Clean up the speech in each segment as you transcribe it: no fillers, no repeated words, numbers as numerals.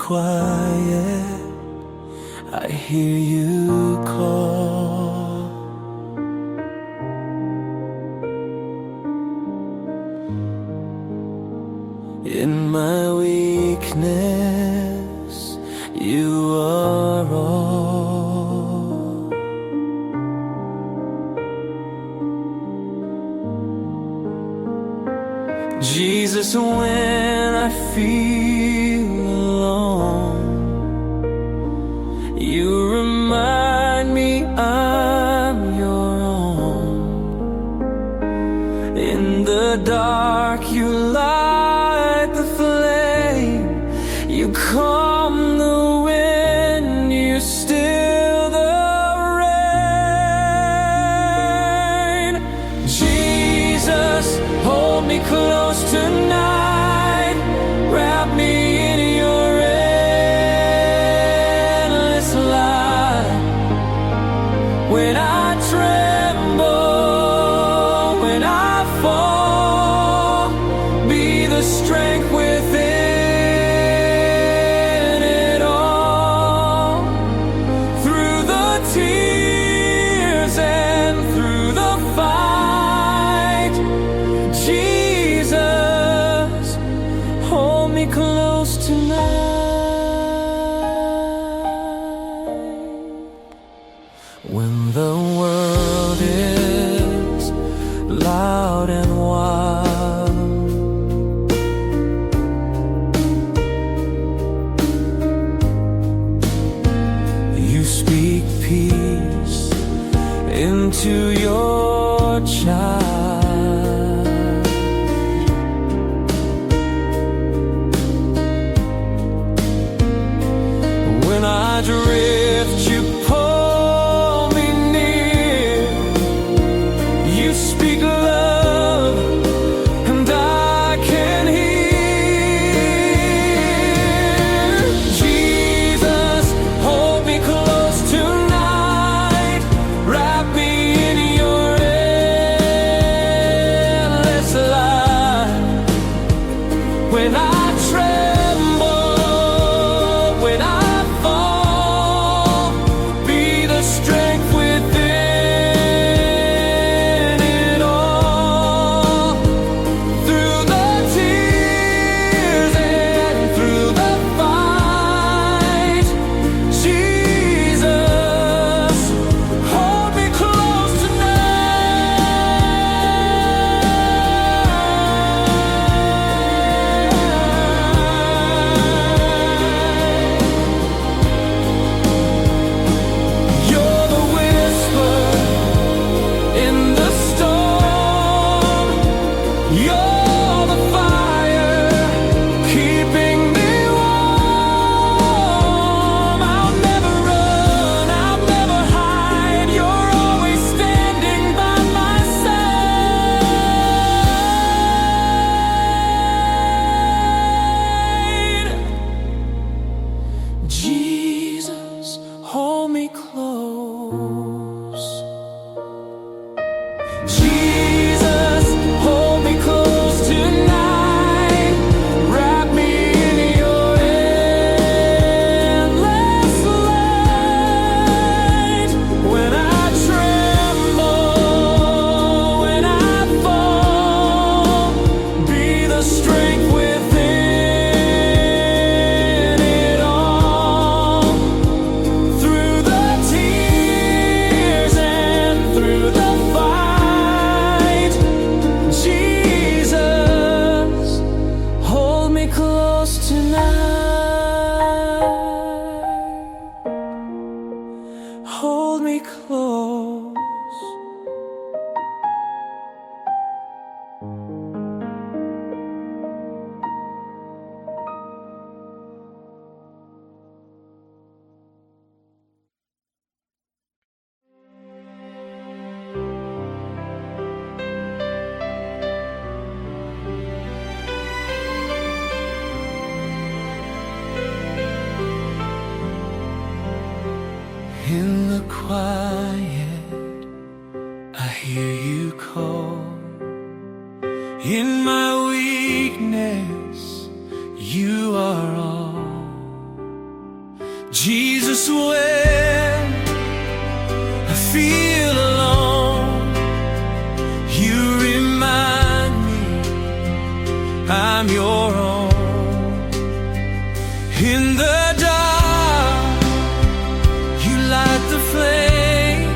quiet, I hear you call. In my weakness, you are all. Jesus, when I feel alone, you remind me I'm your own. In the dark, you light the flame. You calm the wind, you still the rain. Jesus, hold me close tonight. Wrap me in your endless light. When I tremble, when I fall, be the strength within it all. Through the tears and through the fight, Jesus, hold me close tonight. When the world is loud and wild, you speak peace into your child. When I drift, you pull me near. You speak love, and I can hear. Jesus, hold me close tonight. Wrap me in your endless light. When I tremble, when I fall, be the strength within it all. Through the tears and through the fight, Jesus, hold me close tonight. You're the whisper in the storm. You're the fire keeping me warm. I'll never run, I'll never hide. You're always standing by my side. Jesus, hold me close. Jesus, hold me close tonight. Wrap me in your endless light. When I tremble, when I fall, be the strength within it all. Through the tears and through the fight, Jesus, hold me close tonight. Hold me close. In the quiet, I hear you call. In my weakness, you are all. Jesus, when I feel alone, you remind me I'm your own. In the dark, you light the flame.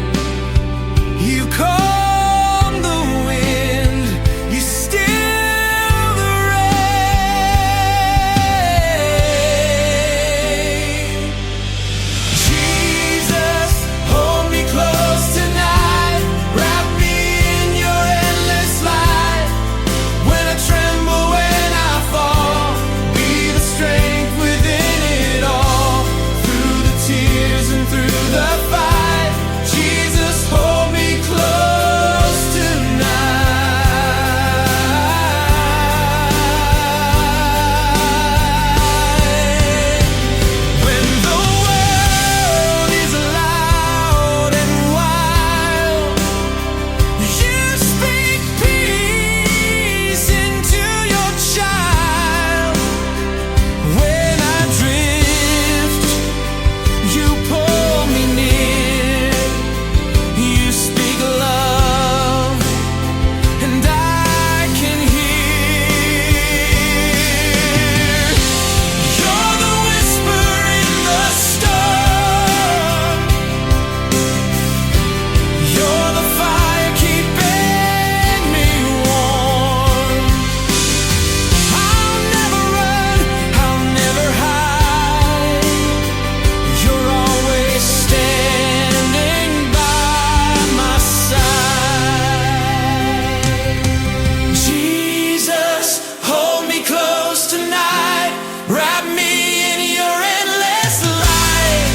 You calm the wind, you still the rain. Jesus, hold me close tonight. Wrap me in your endless light. When I tremble, when I fall, be the strength within it all. Through the tears and through the fight, Jesus, hold me close tonight. When the world is loud and wild, you speak peace into your child. When I drift, you pull me near. You speak love, and I can hear. You're the whisper in the storm. You're the fire keeping me warm. I'll never run, I'll never hide. You're always standing by my side. Jesus, hold me close tonight. Wrap me in your endless light.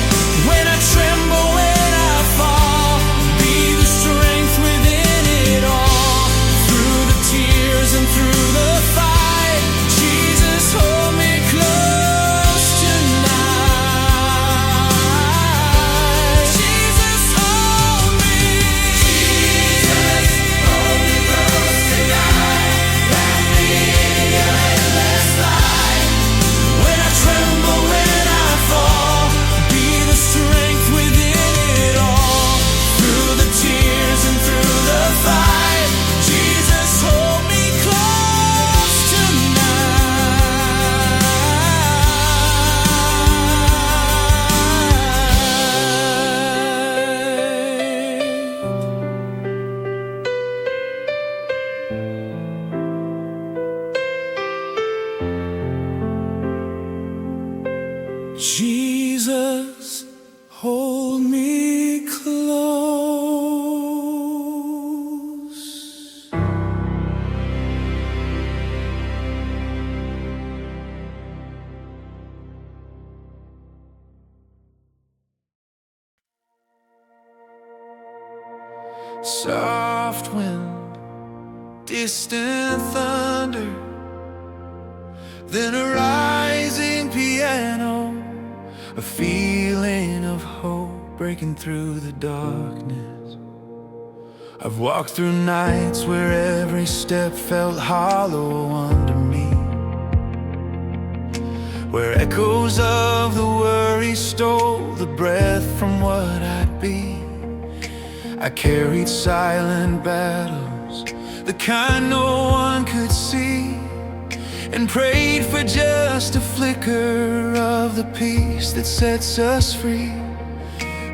When I tremble, when I fall, be the strength within it all. Through the tears and through the fight, Jesus, hold me close tonight. Jesus, hold me. Jesus, hold me close tonight. Wrap me in your endless light. When I tremble, when I fall, be the strength within it all. Through the tears and through the fight, Jesus, hold me close tonight. Jesus, hold me close. Soft wind, distant thunder, then a rising piano, a feeling of hope breaking through the darkness. I've walked through nights where every step felt hollow under me, where echoes of the worry stole the breath from what I'd be. I carried silent battles, the kind no one could see, and prayed for just a flicker of the peace that sets us free.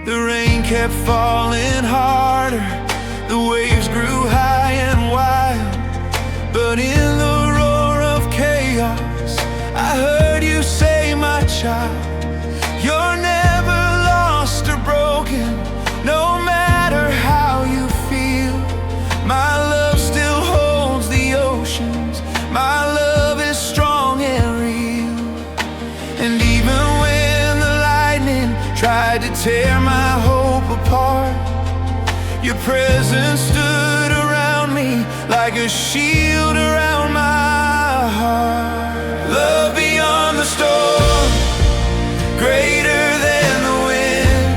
The rain kept falling harder, the waves grew high and wild, but in the roar of chaos, I heard you say, my child, you're never lost or broken, no matter how you feel. My love still holds the oceans, my love is strong and real. And even when the lightning tried to tear my hope apart, your presence stood around me like a shield around my heart. Love beyond the storm, greater than the wind.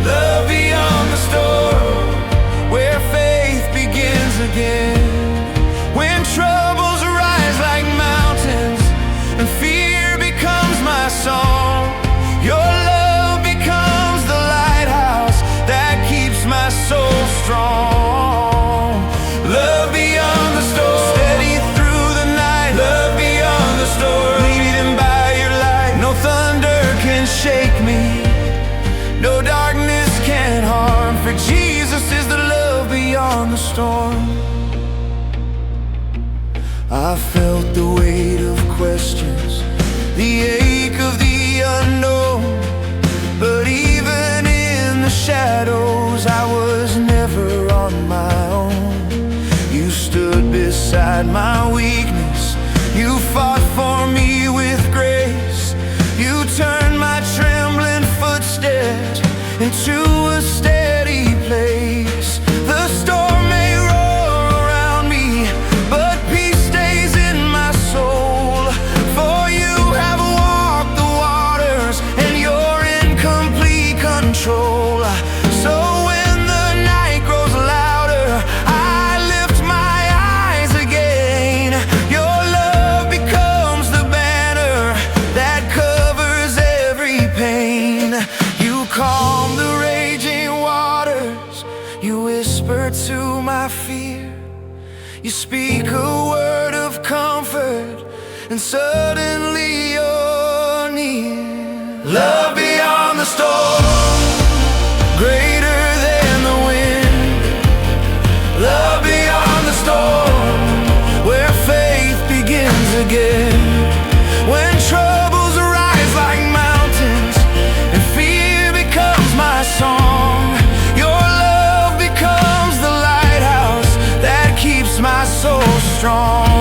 Love beyond the storm, where faith begins again. When troubles rise like mountains and fear becomes my song, your I felt the weight of questions, the ache of the unknown. But even in the shadows, I was never on my own. You stood beside my weakness, you fought for me with grace. You turned my trembling footsteps into a steady place. The storm may roar around me, but peace stays in my soul. For you have walked the waters, and you're in complete control. So when the night grows louder, I lift my eyes again. Your love becomes the banner that covers every pain. You calm the raging waters, you whisper to my fear. You speak a word of comfort, and suddenly you're near. Love beyond the storm, greater than the wind. Love beyond the storm, where faith begins again. When troubles rise like mountains and fear becomes my song, your love becomes the lighthouse that keeps my soul strong.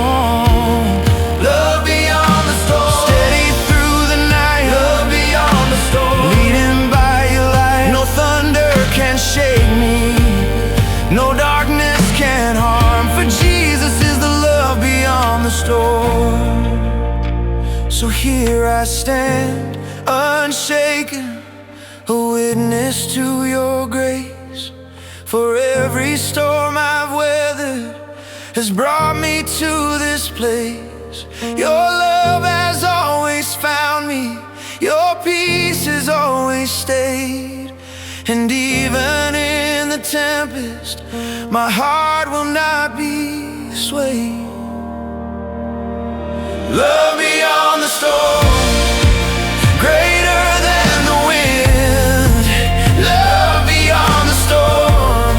Love beyond the storm, steady through the night. Love beyond the storm, leading by your light. No thunder can shake me, no darkness can harm, for Jesus is the love beyond the storm. So here I stand, unshaken, a witness to your grace. For every storm I've weathered has brought me to this place. Your love has always found me, your peace has always stayed. And even in the tempest, my heart will not be swayed. Love beyond the storm, greater than the wind. Love beyond the storm,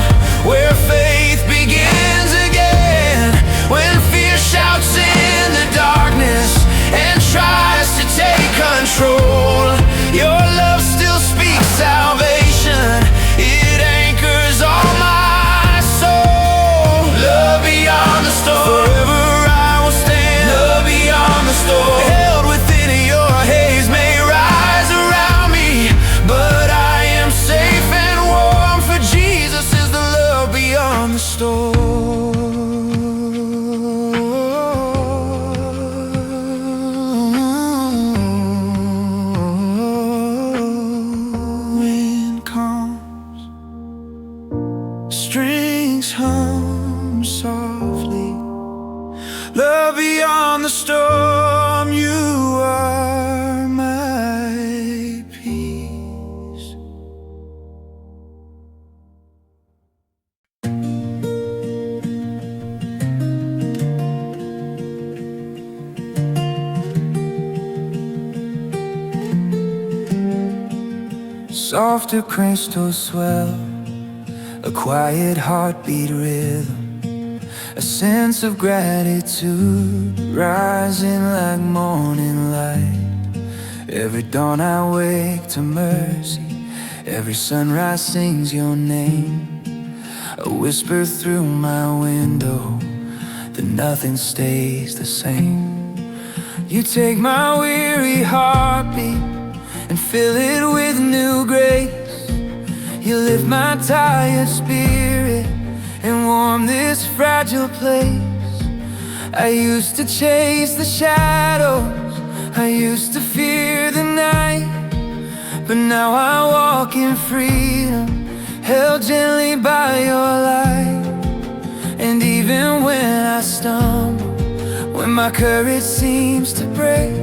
where faith begins again. When fear shouts in the darkness and tries to take control, your love still speaks salvation. It anchors all my soul. Love beyond the storm, forever I will stand. Love beyond the storm, held within your haze may rise around me, but I am safe and warm, for Jesus is the love beyond the storm. Wind comes, strings hum softly. Love beyond the storm, you are my peace. Softer crystal swell, a quiet heartbeat rhythm, a sense of gratitude rising like morning light. Every dawn I wake to mercy, every sunrise sings your name. A whisper through my window that nothing stays the same. You take my weary heartbeat and fill it with new grace. You lift my tired spirit and warm this fragile place. I used to chase the shadows, I used to fear the night, but now I walk in freedom, held gently by your light. And even when I stumble, when my courage seems to break,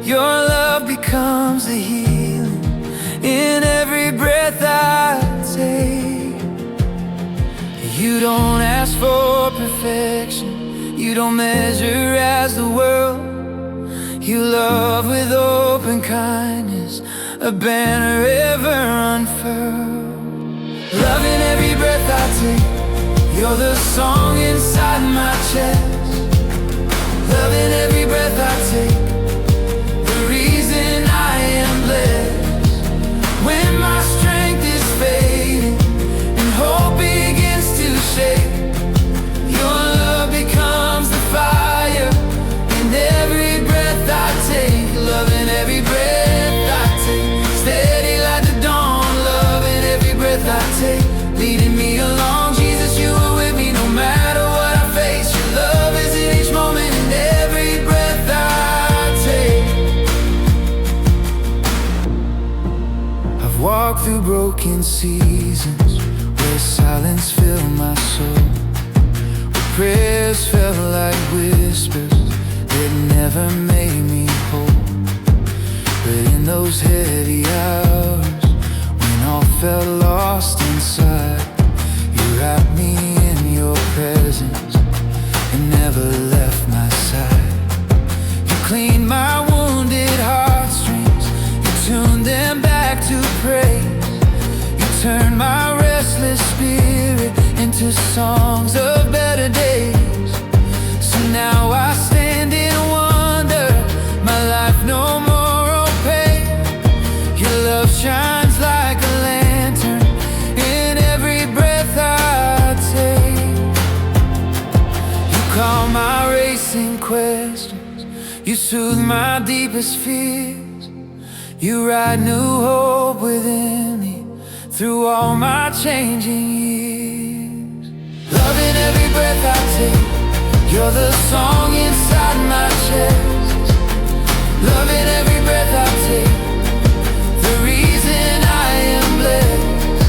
your love becomes a healing in every breath I take. You don't ask for perfection, you don't measure as the world. You love with open kindness, a banner ever unfurled. Love in every breath I take, you're the song inside my chest. loving every breath I take, the reason I am blessed. When my strength is fading and hope begins to shake, your love becomes the fire in every breath I take, loving every breath I take, steady like the dawn, loving every breath I take, leading me along. Jesus, you are with me no matter what I face. Your love is in each moment and every breath I take. I've walked through broken seasons where silence filled my soul, where prayers felt like whispers that never made me whole. But in those heavy hours when all felt lost inside, you wrapped me in your presence and never left my side. You cleaned my wounded heartstrings, you tuned them back to praise. You turned my restless spirit into songs of better days. So now I stand in wonder, my life no more opaque. Your love shines like a lantern in every breath I take. You calm my racing questions, you soothe my deepest fears. You write new hope within me through all my changing years. Loving every breath I take, you're the song inside my chest. Loving every breath I take, the reason I am blessed.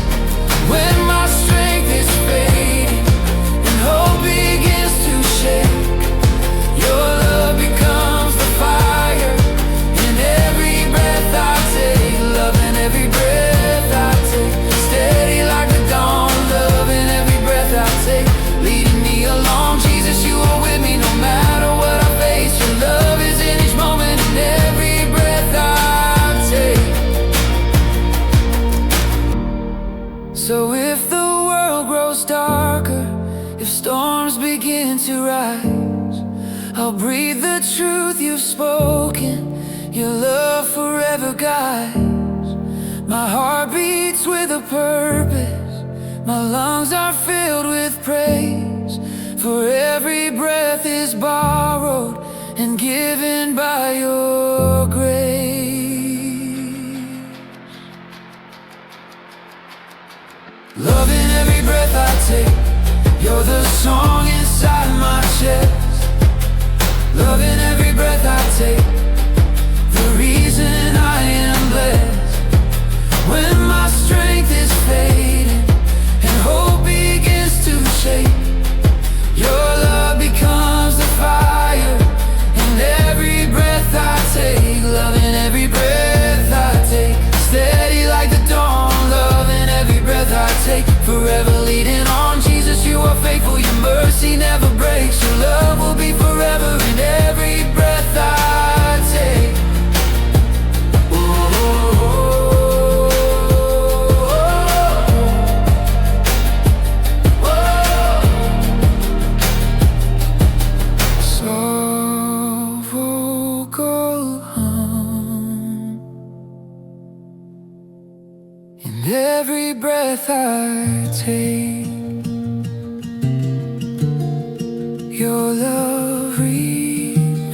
When my strength is fading and hope begins to shake, your love becomes the fire in every breath I take, loving every breath I take, steady like the dawn, loving every breath I take, leading me along. Jesus, you are with me no matter what I face. Your love is in each moment and every breath I take. So if the world grows darker, if storms begin to rise, I'll breathe the truth you've spoken, your love forever guides. My heart beats with a purpose, my lungs are filled with praise, for every breath is borrowed and given by your grace. Loving every breath I take, you're the song inside my chest. Loving every breath I take, the reason I am blessed. When my strength is fading and hope begins to shake, your love becomes the fire in every breath I take, loving every breath I take, steady like the dawn, loving every breath I take, forever leading on. Jesus, you are faithful, your mercy never breaks, your love will be forever in every breath I take. Every breath I take, your love remains.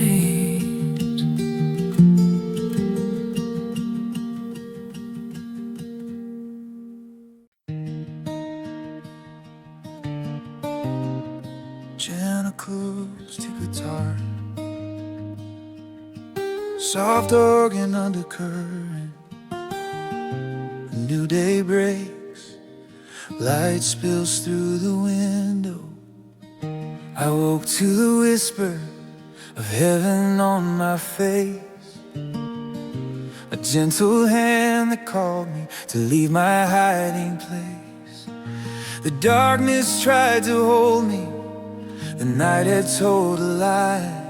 Gentle acoustic guitar, soft organ undercurrent. A new day breaks, light spills through the window. I woke to the whisper of heaven on my face, a gentle hand that called me to leave my hiding place. The darkness tried to hold me, the night had told a lie,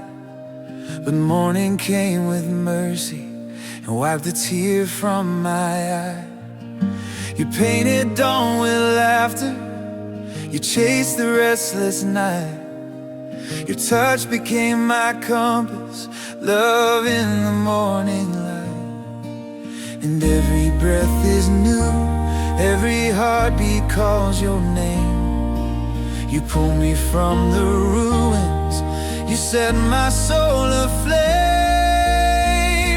but morning came with mercy and wiped the tear from my eye. You painted dawn with laughter, you chased the restless night, Your touch became my compass, love in the morning light. And every breath is new, every heartbeat calls your name. You pull me from the ruins, you set my soul aflame.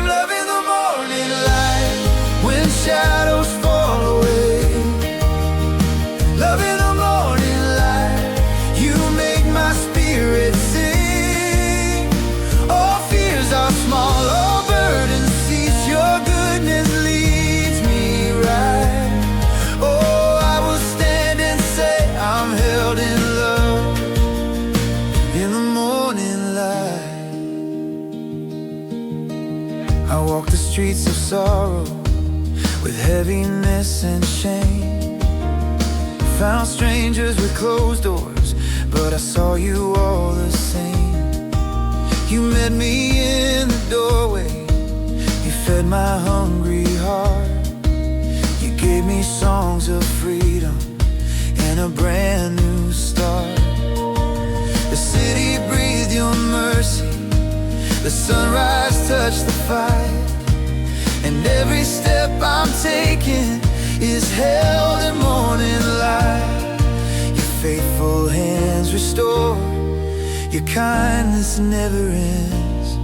Love in the morning light, when shadows fall away. Love in the morning light, you make my spirit sing. All fears are small, all burdens cease. Your goodness leads me right. Oh, I will stand and say I'm held in love in the morning light. I walk the streets of sorrow with heaviness and shame. Found strangers with closed doors, but I saw you all the same. You met me in the doorway, you fed my hungry heart. You gave me songs of freedom and a brand new start. The city breathed your mercy, the sunrise touched the fight. And every step I'm taking is held in morning light. Your faithful hands restore, your kindness never ends.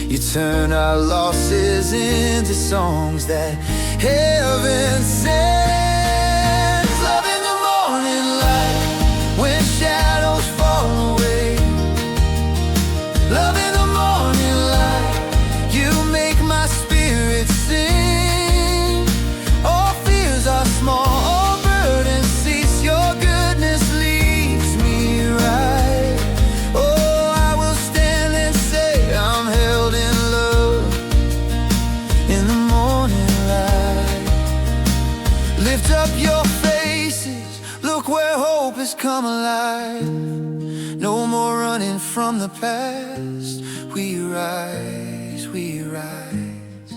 You turn our losses into songs that heaven sends. Love in the morning light, when shadows fall away. Love in the morning light, you make my spirit sing. All fears are small, all burdens cease. Your goodness leads me right. Oh, I will stand and say I'm held in love in the morning light. Lift up your faces, look where hope has come alive. No more running from the past, we rise, we rise.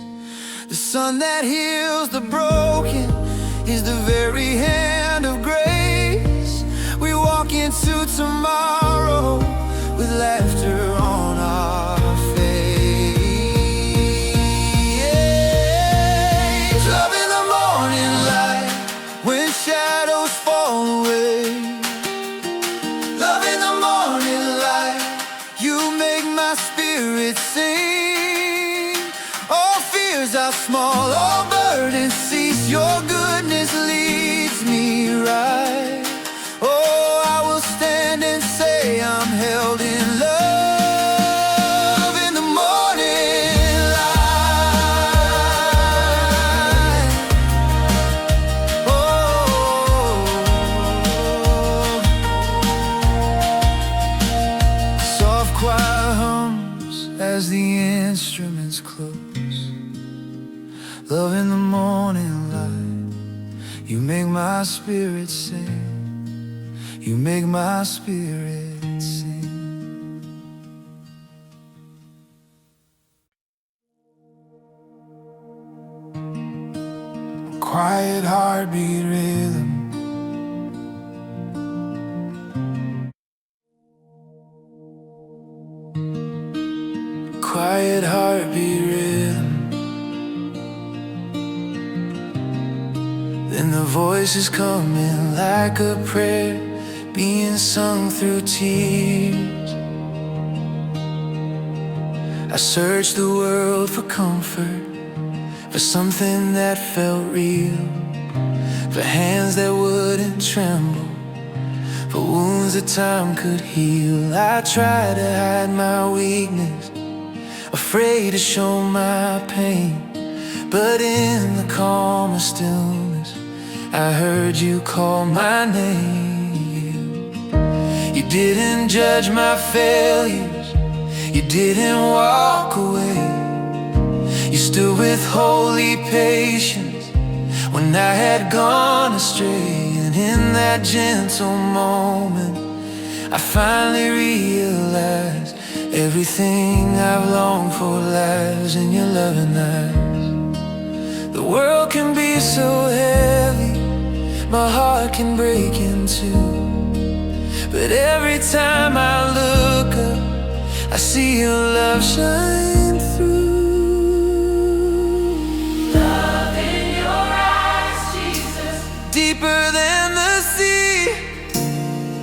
The sun that heals the broken is the very hand of grace. We walk into tomorrow with laughter on our face. Love in the morning light, when shadows fall away. Love in the morning light, you make my spirit sing. All fears are small, all burdens cease. Your goodness leads me right. Oh, I will stand and say I'm held in love in the morning light. Oh, soft choir hums as the instruments close. Love in the morning light, you make my spirit sing. You make my spirit sing. Quiet heartbeat rhythm, quiet heartbeat rhythm. Then the voices come in like a prayer, being sung through tears. I searched the world for comfort, for something that felt real, for hands that wouldn't tremble, for wounds that time could heal. I tried to hide my weakness, afraid to show my pain, but in the calm of stillness I heard you call my name. You didn't judge my failures, you didn't walk away. You stood with holy patience when I had gone astray. And in that gentle moment I finally realized everything I've longed for lies in your loving eyes. The world can be so heavy, my heart can break in two, but every time I look I see your love shine through. Love in your eyes, Jesus. Deeper than the sea.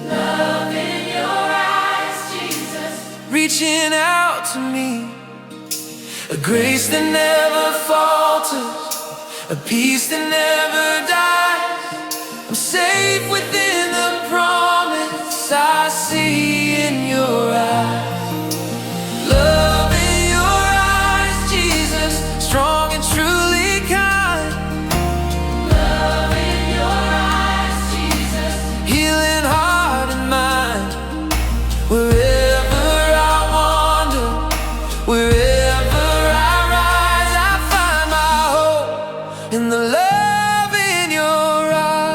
Love in your eyes, Jesus. Reaching out to me. A grace that never falters, a peace that never dies. I'm safe within the promise I see in your eyes. Love in your eyes, Jesus, strong and truly kind. Love in your eyes, Jesus. Healing heart and mind. Wherever I wander, wherever I rise, I find my hope in the love in your eyes.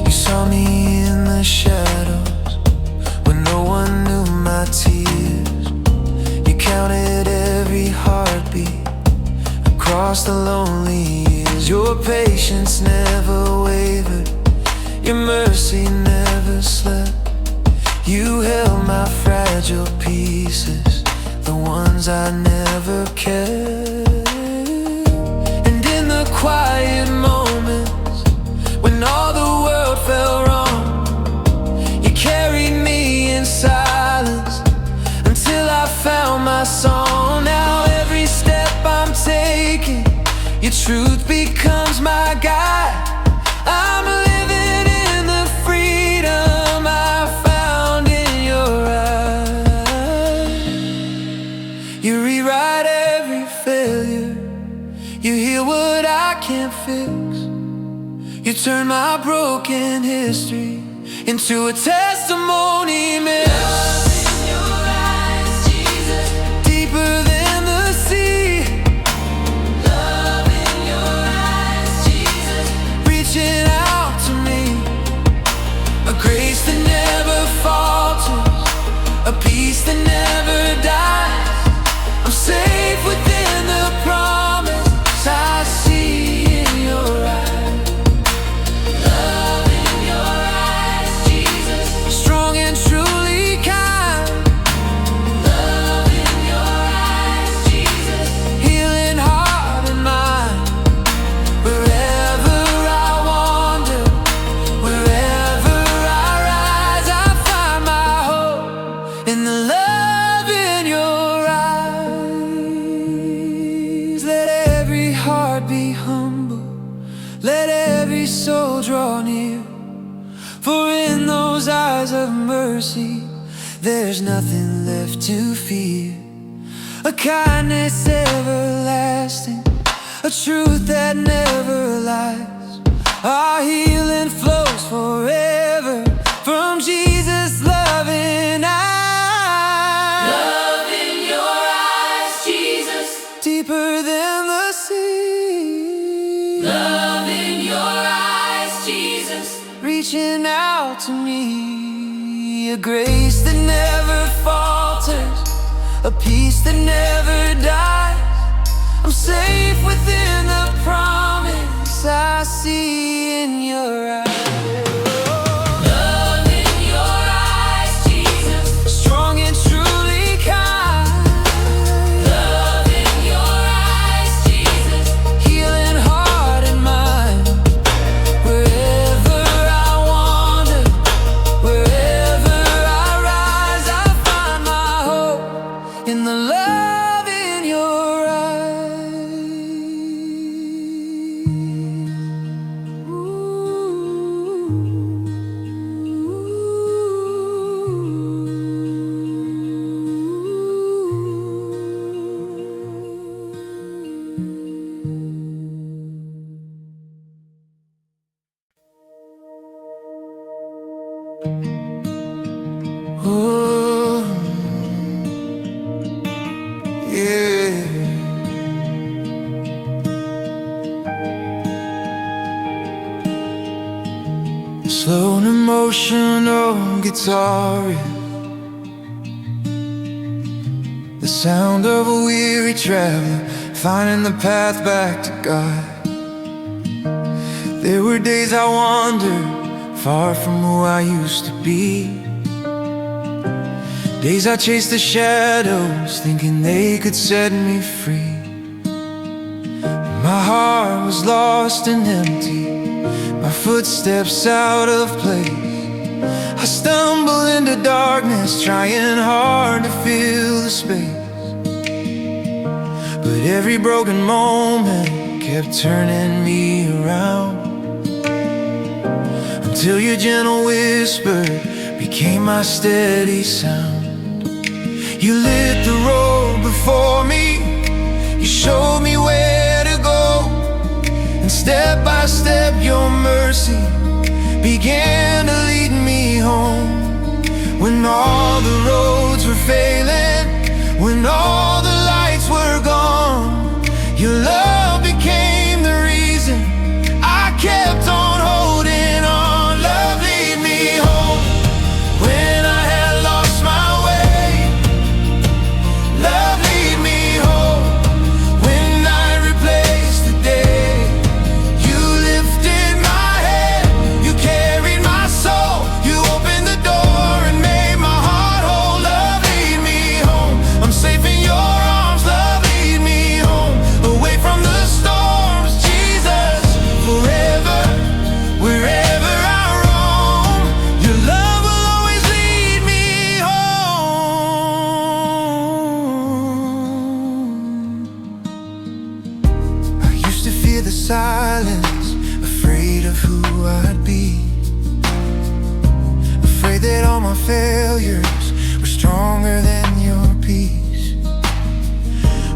You saw me in the shadows when no one knew my tears. You counted every heartbeat across the lonely years. Your patience never wavered, your mercy never slept. You held my fragile pieces, the ones I never kept. And in the quiet moments, when all the world fell wrong, you carried me in silence until I found my song. Now every step I'm taking, your truth becomes my guide. I'm living in the freedom I found in your eyes. You rewrite every failure, you heal what I can't fix. You turn my broken history into a testimony mix. Love in your eyes, Jesus. Deeper than the sea. Love in your eyes, Jesus. Reaching out to me. A grace that never falters, a peace that never dies. I'm safe within the promise I see in your eyes. Love in your eyes, Jesus. Strong and truly kind. Love in your eyes, Jesus. Healing heart and mind. Wherever I wander, wherever I rise, I find my hope in the love in your eyes. Let every heart be humble, let every soul draw near. For in those eyes of mercy, there's nothing left to fear. A kindness everlasting, a truth that never lies. Our healing flows forever from Jesus' loving eyes. Love in your eyes, Jesus. Deeper than the sea. Love in your eyes, Jesus. Reaching out to me. A grace that never falters, a peace that never dies. I'm safe within the promise I see in your eyes. Love in your eyes, Jesus. Strong and truly kind. Love in your eyes, Jesus. Healing heart and mind. Wherever I wander, wherever I rise, I find my hope in the love in your eyes. Oh, yeah. Slow and emotional guitar riff, the sound of a weary traveler finding the path back to God. There were days I wandered far from who I used to be, Days I chased the shadows, thinking they could set me free. My heart was lost and empty, my footsteps out of place. I stumbled into darkness, trying hard to fill the space. But every broken moment kept turning me around, until your gentle whisper became my steady sound. You lit the road before me, you showed me where to go, and step by step your mercy began to lead me home. When all the roads were failing, when all the lights were gone, your love became the reason I kept on holding on. Love, lead me home when I had lost my way. Love, lead me home when I replaced the day. You lifted my head, you carried my soul, you opened the door and made my heart whole. Love, lead me home, I'm safe in your arms. Love, lead me home, away from the storms. Jesus, forever, wherever I roam, your love will always lead me home. I used to fear the silence, afraid of who I'd be, afraid that all my failures were stronger than your peace.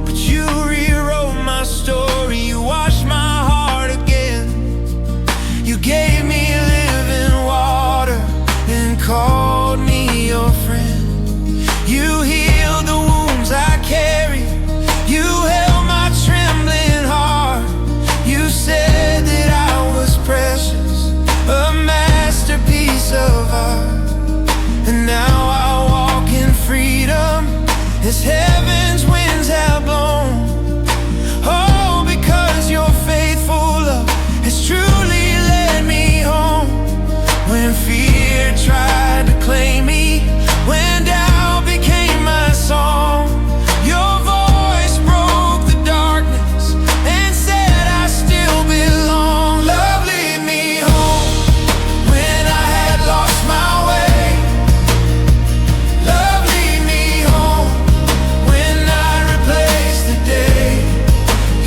But you rewrote my story, you washed my heart again. You gave me living water and called me your friend. You healed the wounds I carried, you held my trembling heart. You said that I was precious, a masterpiece of art. And now I walk in freedom as heaven's winds have blown. Oh, because your faithful love has truly led me home. When fear tried to claim me, when doubt became my song, your voice broke the darkness and said I still belong. Love, lead me home when I had lost my way. Love, lead me home when I replaced the day.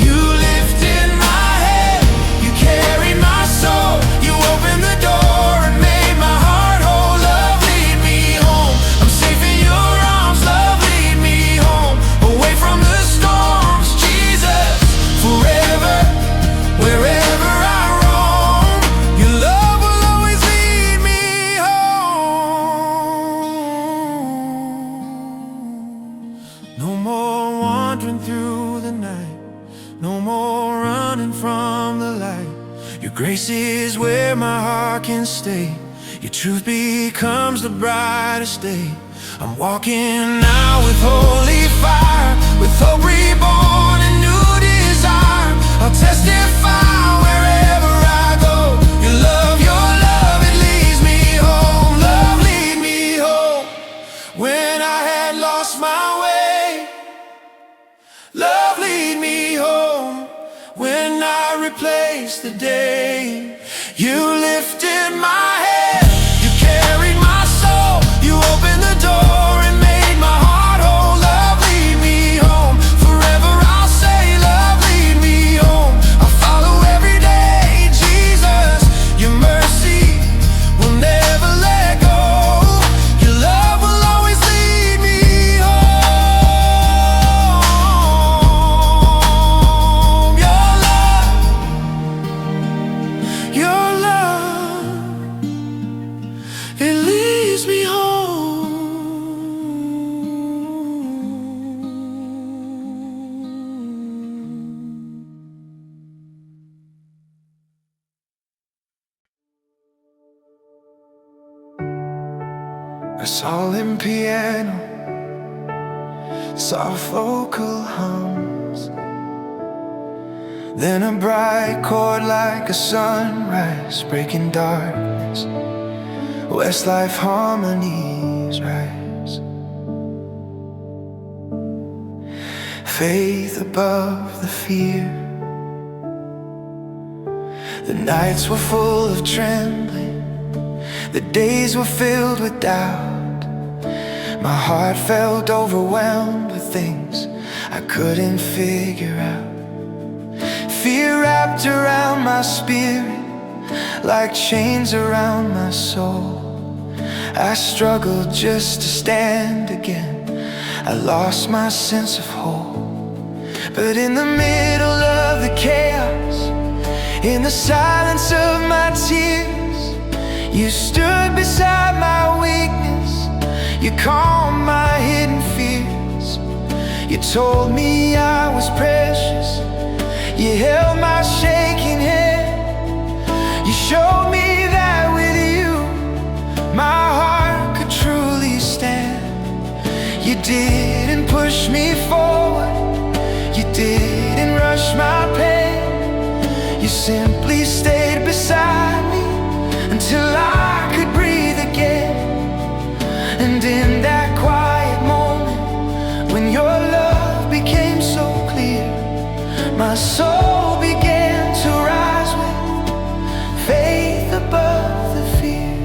You lifted my head, you carried my soul, you opened the door and made my heart whole. Love, lead me home, I'm safe in your arms. Love, lead me home, away from the storms. Jesus, forever, wherever I roam, your love will always lead me home. No more wandering through the night, no more running from the light. Your grace is where my heart can stay, your truth becomes the brightest day. I'm walking now with holy fire, with hope reborn and new desire. I'll testify wherever I go, your love, it leads me home. Love, lead me home when I had lost my way. Love, lead me home when I replaced the day. You lifted my head, you carried my soul, you opened the door and made my heart whole. Love, lead me home, forever I'll say, love, lead me home. I'll follow every day, Jesus, your mercy will never let go. Your love will always lead me home. Your love, it leads me home. A solemn piano, soft vocal hums, then a bright chord like a sunrise breaking darkness. Westlife harmonies rise. faith above the fear. The nights were full of trembling, the days were filled with doubt. My heart felt overwhelmed with things I couldn't figure out. Fear wrapped around my spirit like chains around my soul. I struggled just to stand again, I lost my sense of hope. But in the middle of the chaos, in the silence of my tears, you stood beside my weakness, you calmed my hidden fears. You told me I was precious, you held my shaking hand. You showed me that with you, my heart could truly stand. You didn't push me forward, you didn't rush my pain. You simply stayed beside me until I could breathe again. And in that quiet moment, when your love became so clear, my soul began to rise with faith above the fear.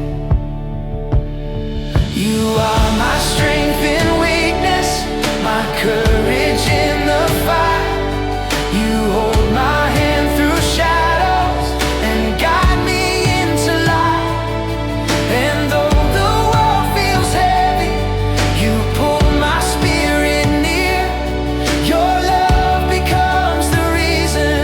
You are my strength in weakness, my courage in the fight. You hold my hand through shadows and guide me into light. And though the world feels heavy, you pull my spirit near. Your love becomes the reason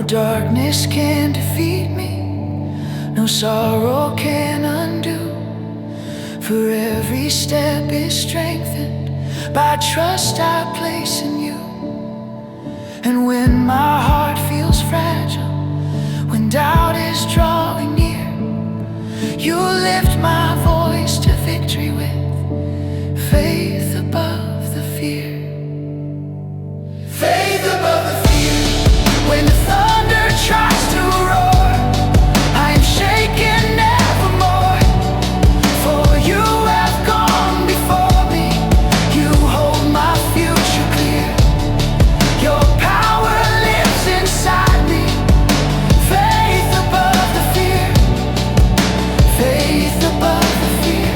darkness can defeat me, no sorrow can undo. For every step is strengthened by trust I place in you. And when my heart feels fragile, when doubt is drawing near, you lift my voice to victory with faith above the fear. Faith above the fear. When the thunder tries to roar, I am shaken nevermore. For you have gone before me, you hold my future clear. Your power lives inside me. Faith above the fear. Faith above the fear.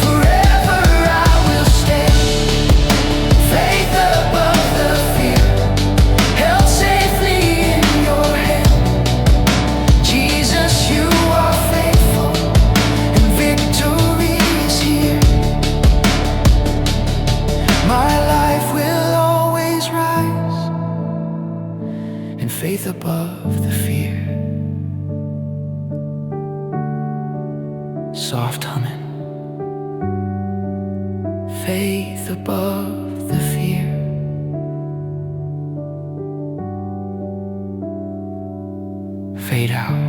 Forever I will stay. Faith above the fear, held safely in your hand. Jesus, you are faithful, and victory is here. My life will always rise in faith above the fear. Soft humming, faith above the fear. Fade out.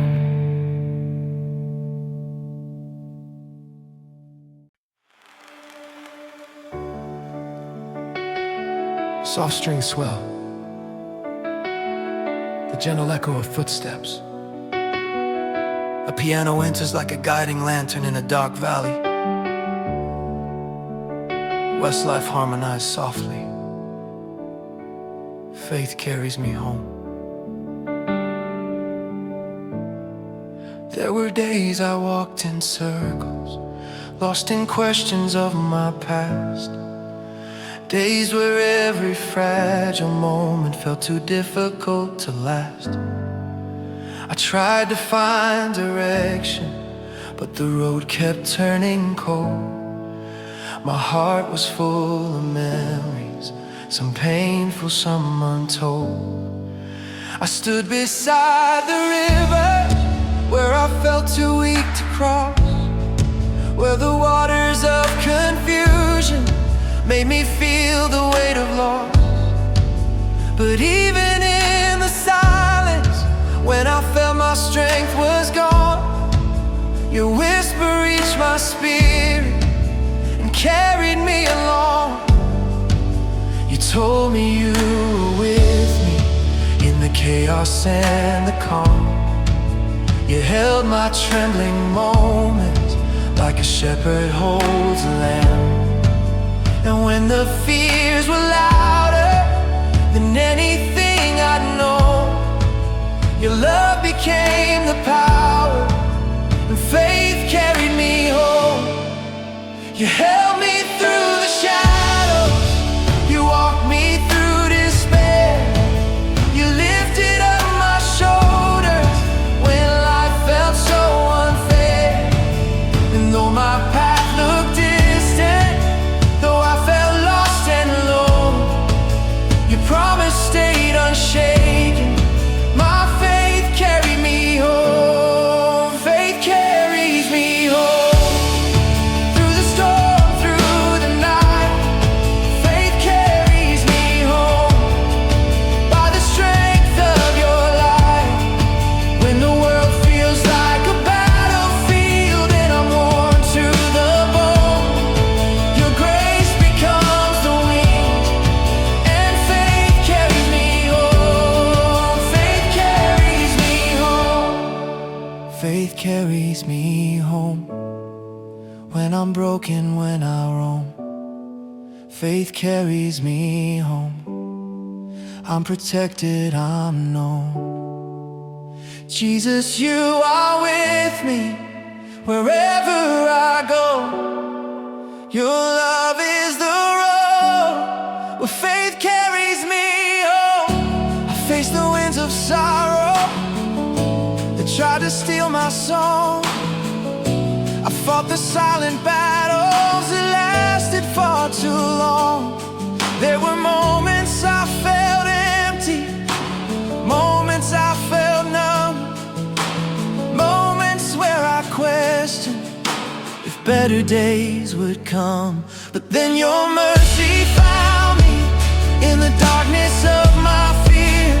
Soft strings swell, the gentle echo of footsteps. A piano enters like a guiding lantern in a dark valley. Westlife harmonized softly. Faith carries me home. There were days I walked in circles, lost in questions of my past. Days where every fragile moment felt too difficult to last. I tried to find direction, but the road kept turning cold. My heart was full of memories, some painful, some untold. I stood beside the river, where I felt too weak to cross, where the waters of confusion made me feel the weight of loss. But even in the silence, when I felt my strength was gone, your whisper reached my spirit and carried me along. You told me you were with me in the chaos and the calm. You held my trembling moments like a shepherd holds a lamb. And when the fears were louder than anything I'd known, your love became the power, and faith carried me home. You held me through the shadows, you walked me through despair. You lifted up my shoulders when life felt so unfair. And though my path looked distant, though I felt lost and alone, your promise stayed unshaken. My faith carried me home. Faith carries me home. Through the storm, through the night, faith carries me home. By the strength of your light, when the world feels like a battlefield and I'm worn to the bone, your grace becomes the wings, and faith carries me home. Faith carries me home. Faith carries me home. When I'm broken, when I roam, faith carries me home. I'm protected, I'm known. Jesus, you are with me wherever I go. Your love is the road where faith carries me home. I face the winds of sorrow that tried to steal my song. I fought the silent battles that lasted far too long. There were moments I felt empty, moments better days would come. But then your mercy found me in the darkness of my fear.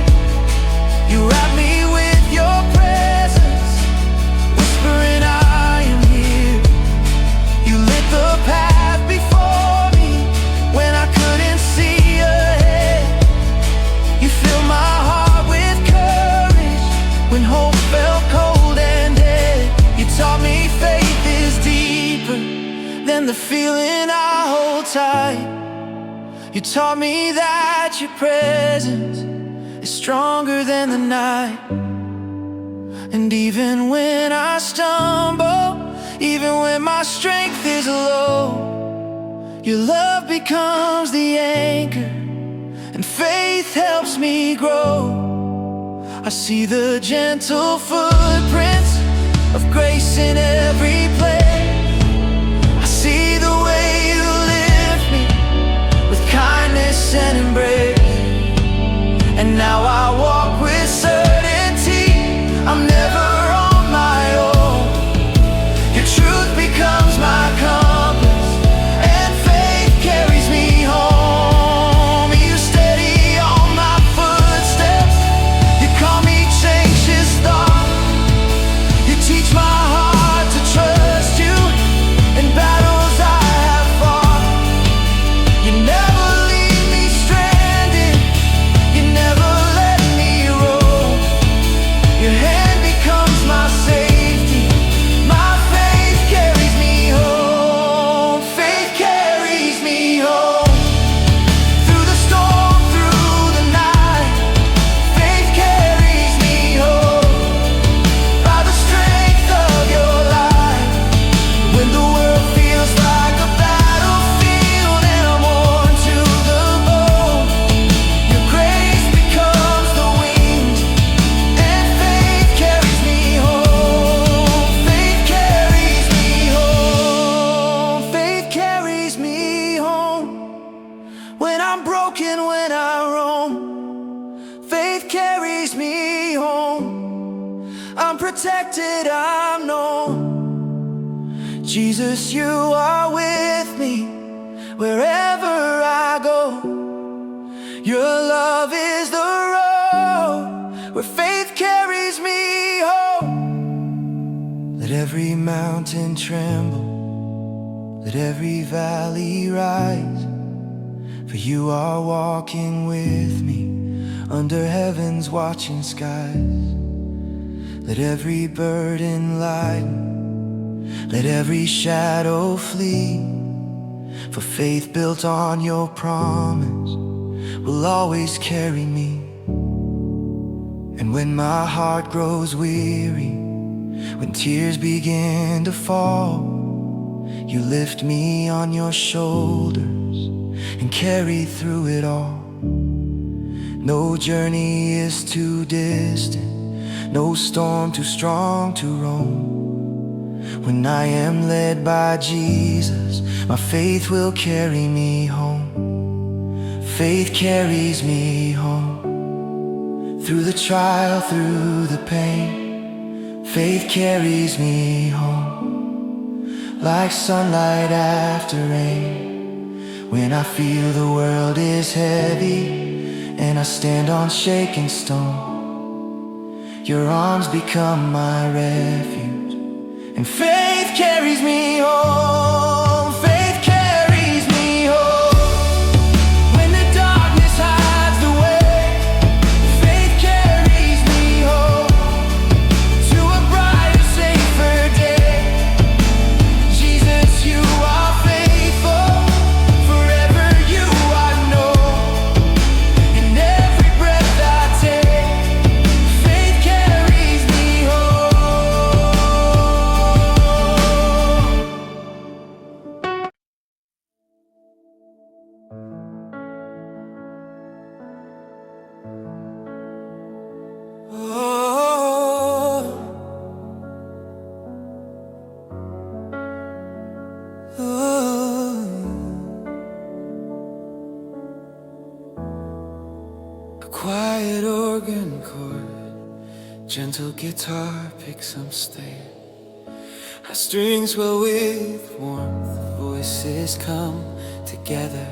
You wrapped me with your presence, whispering I am here. You lit the path before me when I couldn't see ahead. You filled my heart with courage when hope felt cold and dead. You taught me faith is deeper than the feeling I hold tight. You taught me that your presence is stronger than the night. And even when I stumble, even when my strength is low, your love becomes the anchor, and faith helps me grow. I see the gentle footprints of grace in every place. I see the way you lift me with kindness and embrace. And now I walk with certainty, I'm never on my own. Your truth becomes my compass, and faith carries me home. You steady all my footsteps, you calm each anxious thought. You teach my heart to trust you in battles I have fought. You never leave me stranded, you never let me roll. Your hand becomes my safety, my faith carries me home. Faith carries me home. Through the storm, through the night, faith carries me home. By the strength of your light, when the world feels like a battlefield and I'm worn to the bone, your grace becomes the wings, and faith carries me home. Faith carries me home. Faith carries me home. When I'm broken, when I roam, faith carries me home. I'm protected, I'm known. Jesus, you are with me wherever I go. Your love is the road where faith carries me home. Let every mountain tremble, let every valley rise, for you are walking with me under heaven's watching skies. Let every burden lighten, let every shadow flee, for faith built on your promise will always carry me. And when my heart grows weary, when tears begin to fall, you lift me on your shoulders and carry through it all. No journey is too distant, no storm too strong to roam. When I am led by Jesus, my faith will carry me home. Faith carries me home. Through the trial, through the pain, faith carries me home. Like sunlight after rain, when I feel the world is heavy and I stand on shaking stone, your arms become my refuge, and faith carries me home. Faith carries me home. When the darkness hides the way, faith carries me home to a brighter, safer day. Jesus, you are faithful, forever you are known. In every breath I take, faith carries me home. A quiet organ chord, gentle guitar picks up steam. Our strings will with warmth, voices come together.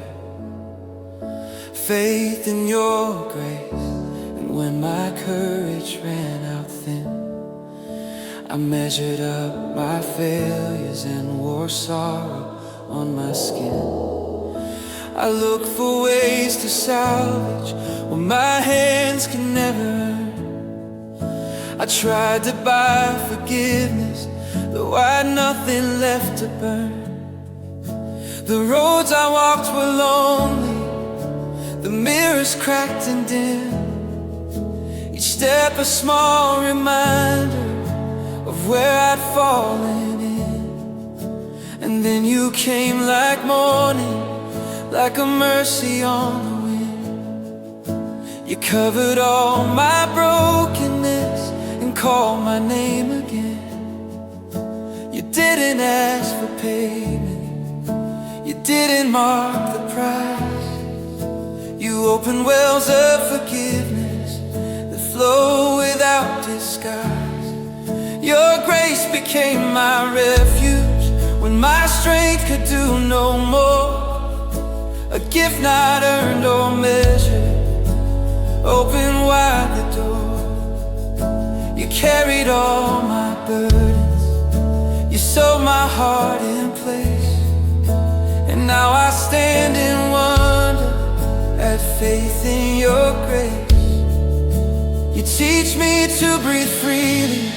Faith in your grace. And when my courage ran out thin, I measured up my failures and wore sorrow on my skin. I look for ways to salvage what my hands can never earn. I tried to buy forgiveness, though I had nothing left to burn. The roads I walked were lonely, the mirrors cracked and dim. Each step a small reminder of where I'd fallen in. And then you came like morning, like a mercy on the wind. You covered all my brokenness and called my name again. You didn't ask for payment, you didn't mark the price. You opened wells of forgiveness that flow without disguise. Your grace became my refuge when my strength could do no more. A gift not earned or measured, open wide the door. You carried all my burdens, you sewed my heart in place. And now I stand in wonder at faith in your grace. You teach me to breathe freely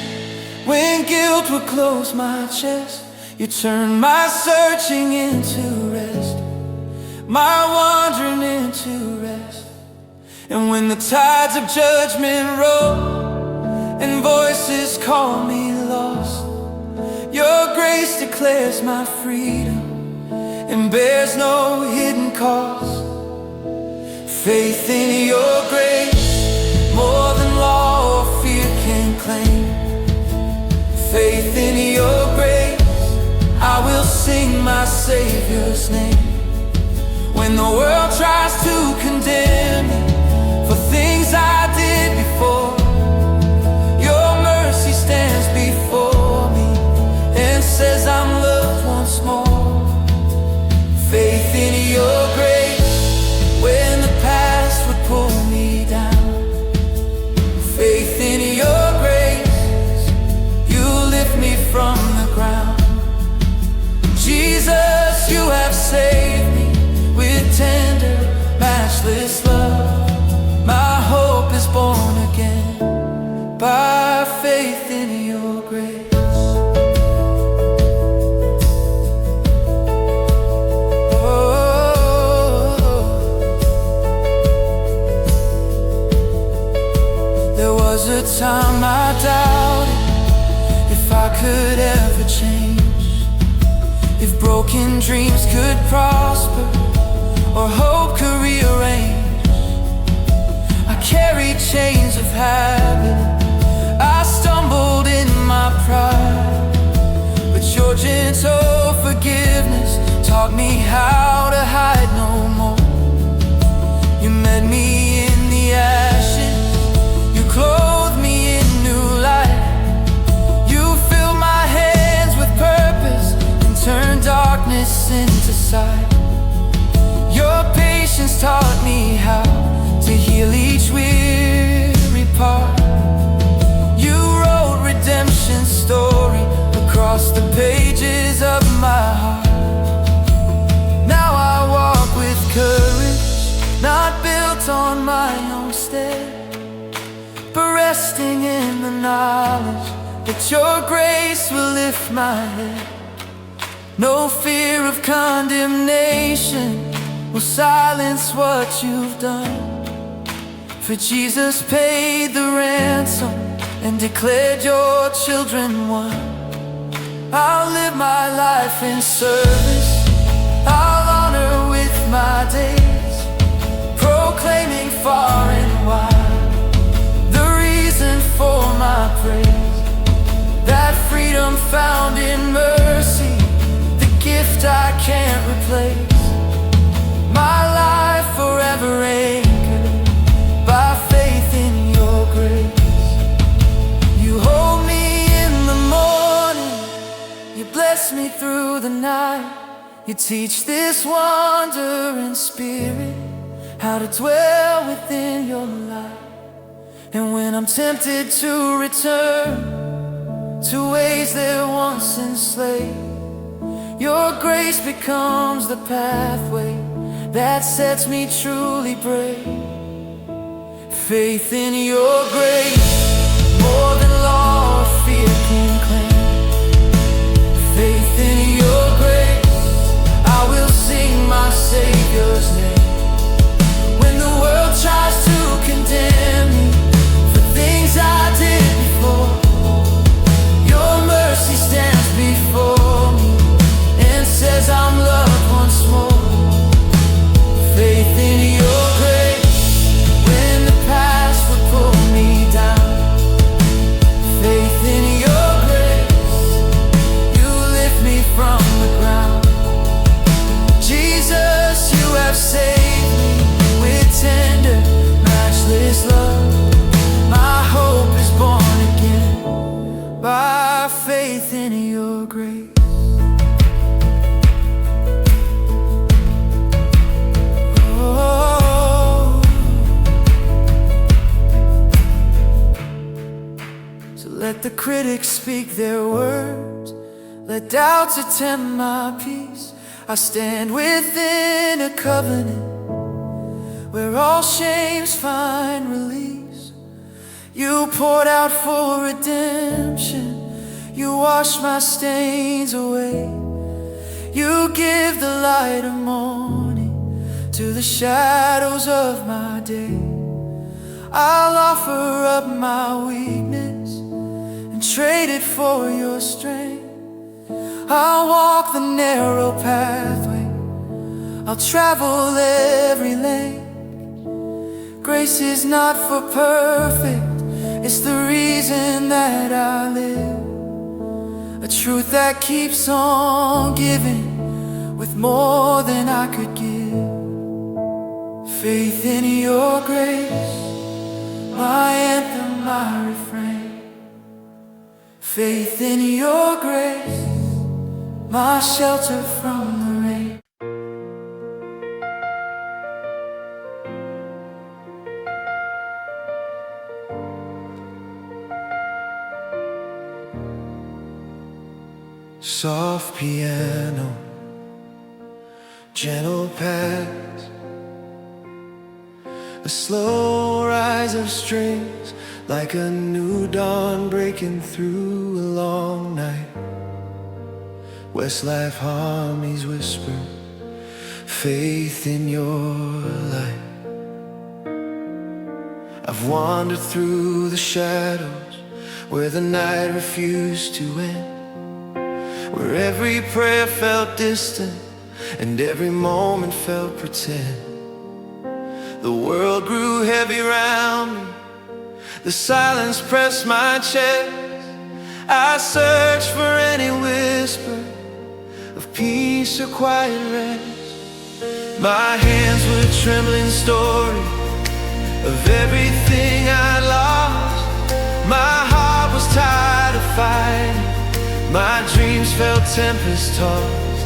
when guilt would close my chest. You turn my searching into rest, my wandering into rest. And when the tides of judgment roll and voices call me lost, your grace declares my freedom and bears no hidden cost. Faith in your grace, more than law or fear can claim. Faith in your grace, I will sing my Savior's name. When the world tries to condemn me for things I did before, your mercy stands before me and says I'm loved once more. Faith in your grace, when the past would pull me down. Faith in your grace, you lift me from the ground. Jesus, you have saved me with tender, matchless love. My hope is born again by faith in your grace. There was a time I doubted if I could ever change, if broken dreams could prosper or hope could rearrange. I carried chains of habit, I stumbled in my pride, but your gentle forgiveness taught me how to hide no more. You met me in the ashes, you clothed me in new light. You filled my hands with purpose and turned darkness into sight. Your patience taught me how to heal each weary part. You wrote redemption's story across the pages of my heart. Now I walk with courage, not built on my own stead, but resting in the knowledge that your grace will lift my head. No fear of condemnation will silence what you've done, for Jesus paid the ransom and declared your children one. I'll live my life in service, I'll honor with my days, proclaiming far and wide the reason for my praise. That freedom found in mercy, the gift I can't replace. My life forever anchored by faith in your grace. You hold me in the morning, bless me through the night. You teach this wandering spirit how to dwell within your light. And when I'm tempted to return to ways that once enslaved, your grace becomes the pathway that sets me truly brave. Faith in your grace, more than law or fear can claim. Faith in your grace, I will sing my Savior's name. When the world tries to condemn me for things I did before, your mercy stands before me and says I'm loved once more. Faith in your grace, when the past would pull me down. Faith in your grace, you lift me from the ground. Jesus, you have saved me with tender, matchless love. My hope is born again by faith in your grace. Let the critics speak their words, let doubts attempt my peace. I stand within a covenant where all shames find release. You poured out for redemption, you wash my stains away. You give the light of morning to the shadows of my day. I'll offer up my weakness and trade it for your strength. I'll walk the narrow pathway, I'll travel every lane. Grace is not for perfect, it's the reason that I live. A truth that keeps on giving with more than I could give. Faith in your grace, my anthem, my refrain. Faith in your grace, my shelter from the rain. Soft piano, gentle pads, a slow rise of strings, like a new dawn breaking through a long night. Westlife harmonies whisper faith in your light. I've wandered through the shadows where the night refused to end, where every prayer felt distant and every moment felt pretend. The world grew heavy round me, the silence pressed my chest. I searched for any whisper of peace or quiet rest. My hands were trembling story of everything I'd lost. My heart was tired of fighting, my dreams felt tempest-tossed.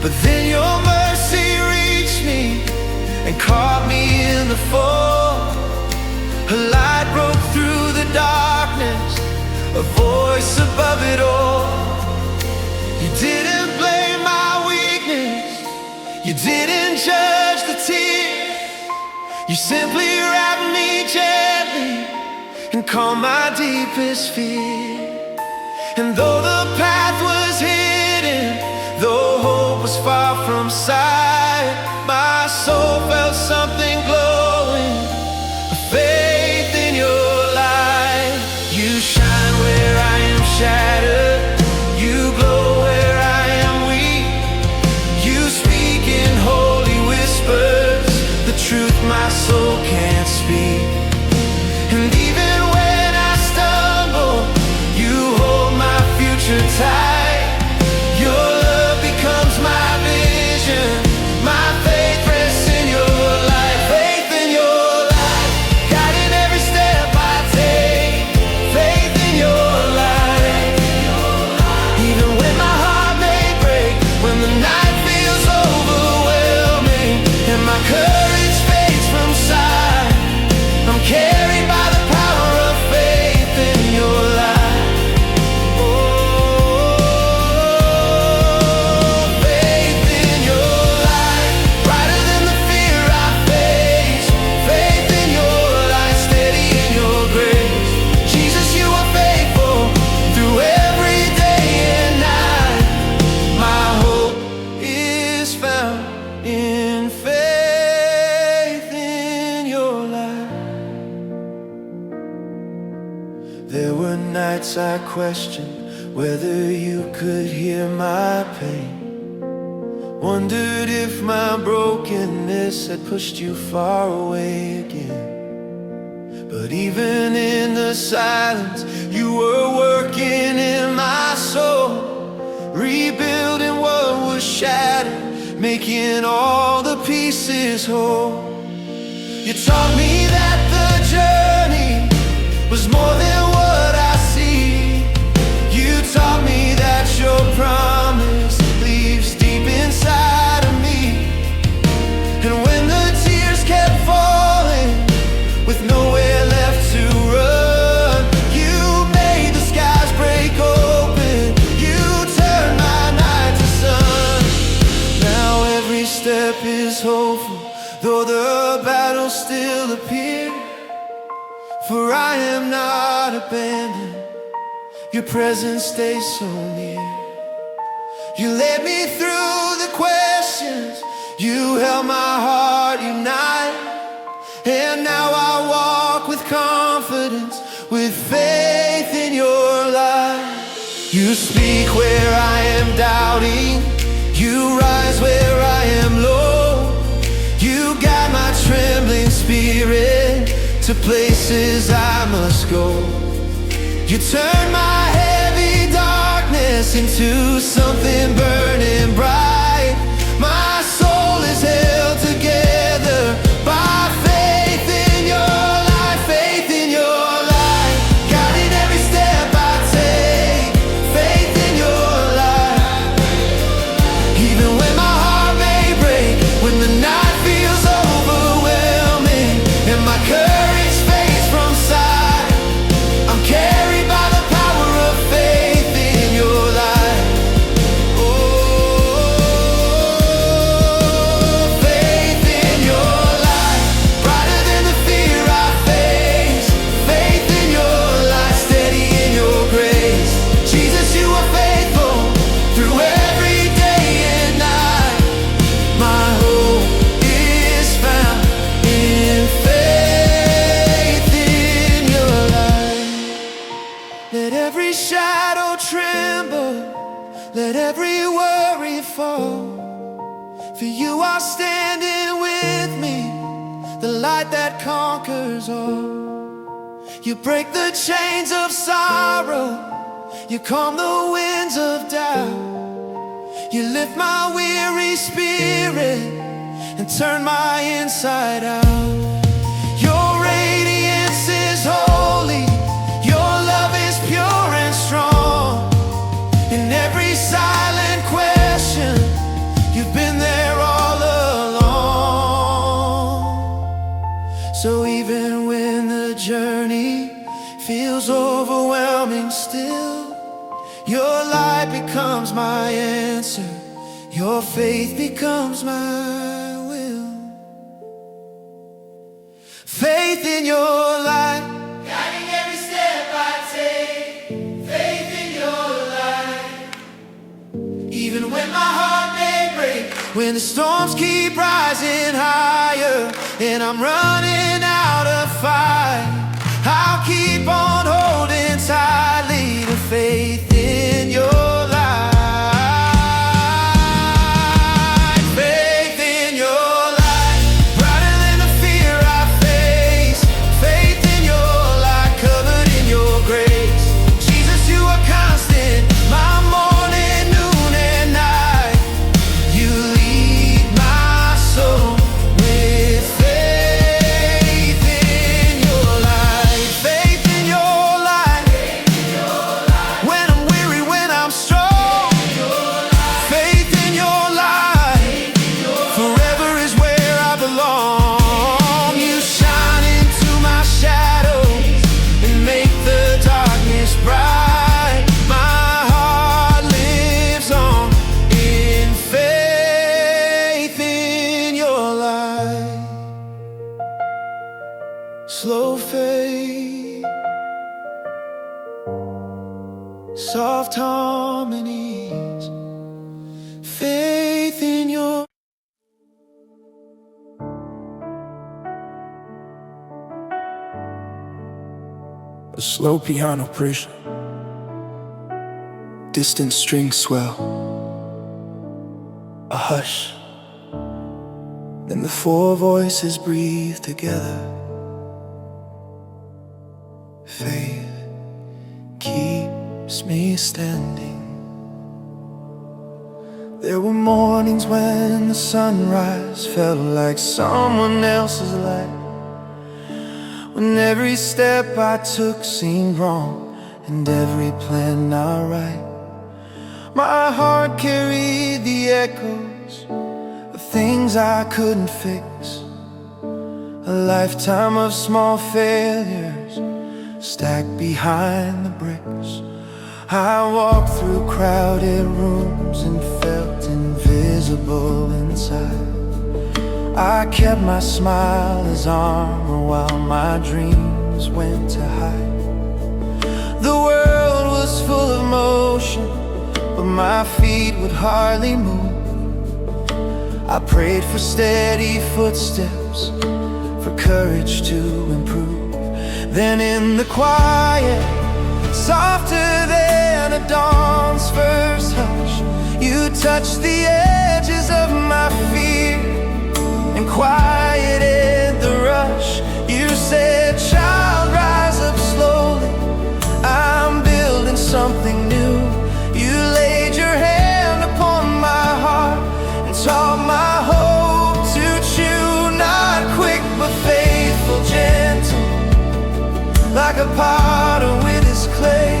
But then your mercy reached me and caught me in the fall. A light broke through the darkness, a voice above it all. You didn't blame my weakness, you didn't judge the tears. You simply wrapped me gently and calmed my deepest fear. And though the path was hidden, though hope was far from sight, my soul felt something glowing, a faith in your light. You shine where I am shattered, you glow where I am weak. You speak in holy whispers, the truth my soul can't speak. And even when I stumble, you hold my future tight. Your love becomes my vision, my faith rests in your light. There were nights I questioned whether you could hear my pain. Wondered if my brokenness had pushed you far away again. But even in the silence, you were working in my soul, rebuilding what was shattered, making all the pieces whole. You taught me that the journey was more than what I see. You taught me that your promise lives deep inside of me. And when the tears kept falling with nowhere left to run, you made the skies break open. You turned my night to sun. Now every step is hopeful, though the battles still appear. For I am not abandoned, your presence stays so near. You led me through the questions, you held my heart united. And now I walk with confidence, with faith in your light. You speak where I am doubting, you rise where I am low. You guide my trembling spirit to places I must go. You turn my heavy darkness into something burning bright. My soul is held together by faith in your light, faith in your light. Guiding every step I take, faith in your light. Even when my heart may break, when the night feels overwhelming and my courage fades from sight, I'm carried by the power of faith in your light. Oh, faith in your light, brighter than the fear I face. Faith in your light, steady in your grace. Jesus, you are faithful through every day and night. My hope is found in faith in your light. Let every shadow tremble, let every worry fall. For you are standing with me, the light that conquers all. You break the chains of sorrow, you calm the winds of doubt. You lift my weary spirit and turn my inside out. Your radiance is holy, your love is pure and strong. In every silent question, you've been there all along. So even when the journey feels overwhelming still, your light becomes my answer, your faith becomes my will. Faith in your light, guiding every step I take. Faith in your light. Even when my heart may break, when the storms keep rising higher and I'm running out of fight, I'll keep on holding tightly to faith in your light. Faith in your light, brighter than the fear I face. Faith in your light, covered in your grace. Jesus, you are constant, my morning, noon and night. You lead my soul with faith in your light. Faith in your light, when I'm weary, when I'm strong. Faith in your light, forever is where I belong. You shine into my shadows and make the darkness bright. My heart lives on in faith in your light. Slow fade, soft harmonies. Faith in your A slow piano pressure, distant strings swell, a hush. Then the four voices breathe together. Faith keeps me standing. There were mornings when the sunrise felt like someone else's light, when every step I took seemed wrong and every plan not right. My heart carried the echoes of things I couldn't fix, a lifetime of small failures stacked behind the bricks. I walked through crowded rooms and felt invisible inside. I kept my smile as armor while my dreams went to hide. The world was full of motion, but my feet would hardly move. I prayed for steady footsteps, for courage to improve. Then in the quiet, softer than a dawn's first hush, you touched the edges of my fear and quieted the rush. You said, child, rise up slowly, I'm building something new. You laid your hand upon my heart and taught my hope to chew. Not quick but faithful, gentle, like a potter with his clay.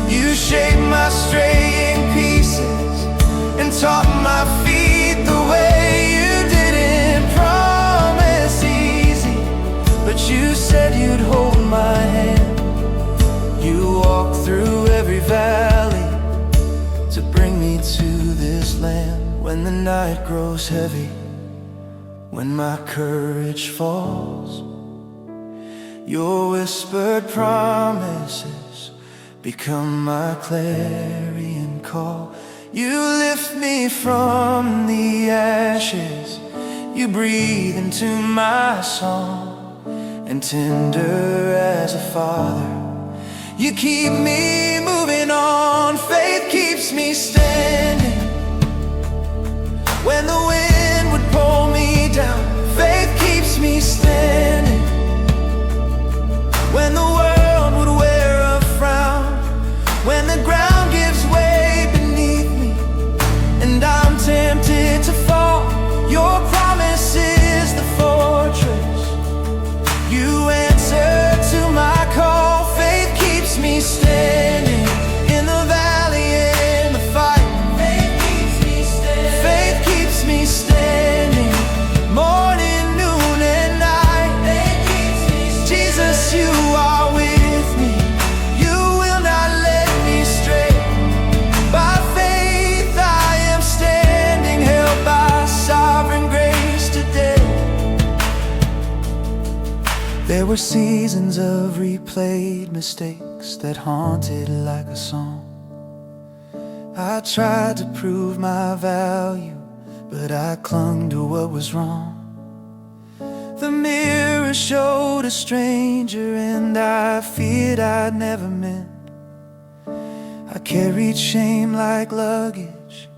You shaped my straying pieces and taught my feet the way. You didn't promise easy, but you said you'd hold my hand. You walked through every valley to bring me to this land. When the night grows heavy, when my courage falls, your whispered promises become my clarion call. You lift me from the ashes, you breathe into my song, and tender as a father, you keep me moving on. Faith keeps me standing when the wind would pull me down. Faith keeps me standing when the world would wear a frown, when the ground gives way beneath me and I'm tempted to fall. Your promise is the fortress, you answer to my call. Faith keeps me standing in the valley and in the fight. Faith keeps me standing. Faith keeps me standing morning, noon and night. Faith keeps me standing. Jesus, you are with me, you will not let me stray. By faith I am standing, held by sovereign grace today. There were seasons of replayed mistakes that haunted like a song. I tried to prove my value, but I clung to what was wrong. The mirror showed a stranger and I feared I'd never met. I carried shame like luggage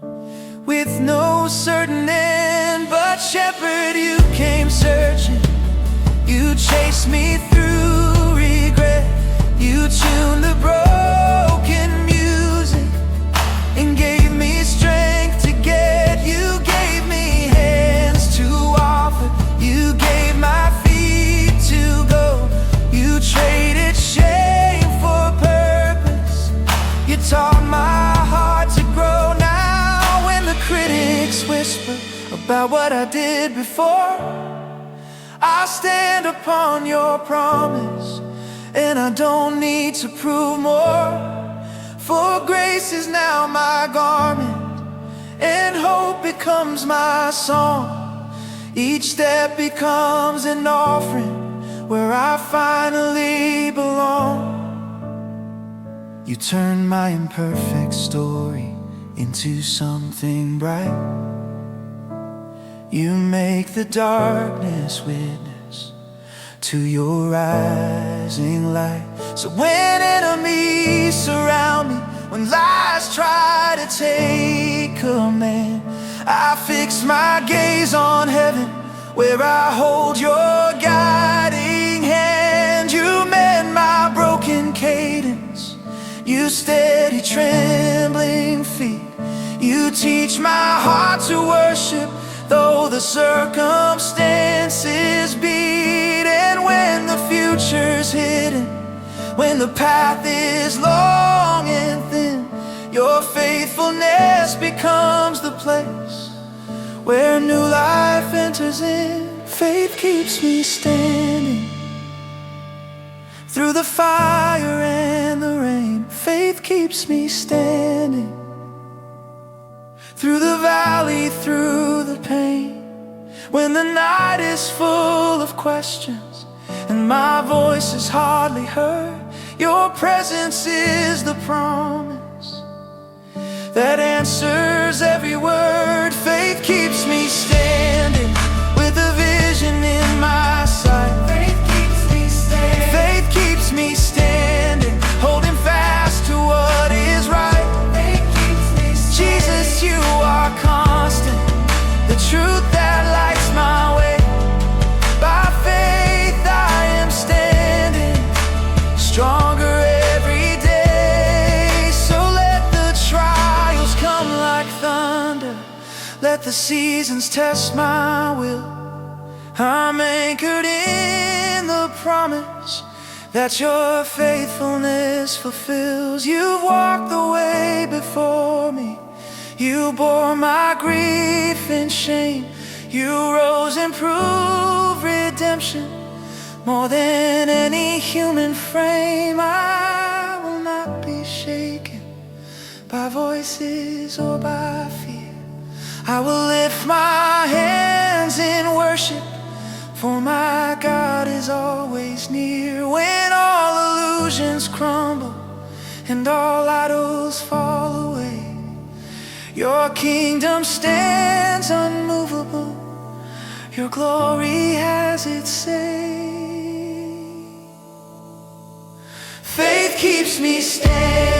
with no certain end. But shepherd, you came searching, you chased me through regret. You tuned the broken music and gave me strength to get. You gave me hands to offer, you gave my feet to go. You traded shame for purpose, you taught my heart to grow. Now when the critics whisper about what I did before, I stand upon your promise, and I don't need to prove more. For grace is now my garment, and hope becomes my song. Each step becomes an offering where I finally belong. You turn my imperfect story into something bright. You make the darkness witness to your rising light. So when enemies surround me, when lies try to take command, I fix my gaze on heaven, where I hold your guiding hand. You mend my broken cadence, you steady trembling feet. You teach my heart to worship, though the circumstances beat. And when the future's hidden, when the path is long and thin, your faithfulness becomes the place where new life enters in. Faith keeps me standing through the fire and the rain. Faith keeps me standing through the valley, through the pain. When the night is full of questions and my voice is hardly heard, your presence is the promise that answers every word. Faith keeps me standing with a vision in my sight. Faith keeps me standing. Faith keeps me standing, holding fast to what is right. Faith keeps me standing. Jesus, you are constant, the truth that lights my way. By faith I am standing, stronger every day. So let the trials come like thunder, let the seasons test my will. I'm anchored in the promise that your faithfulness fulfills. You've walked the way before me, you bore my grief and shame. You rose and proved redemption more than any human frame. I will not be shaken by voices or by fear. I will lift my hands in worship, for my God is always near. When all illusions crumble and all idols fall away, your kingdom stands unmovable, your glory has its say. Faith keeps me standing.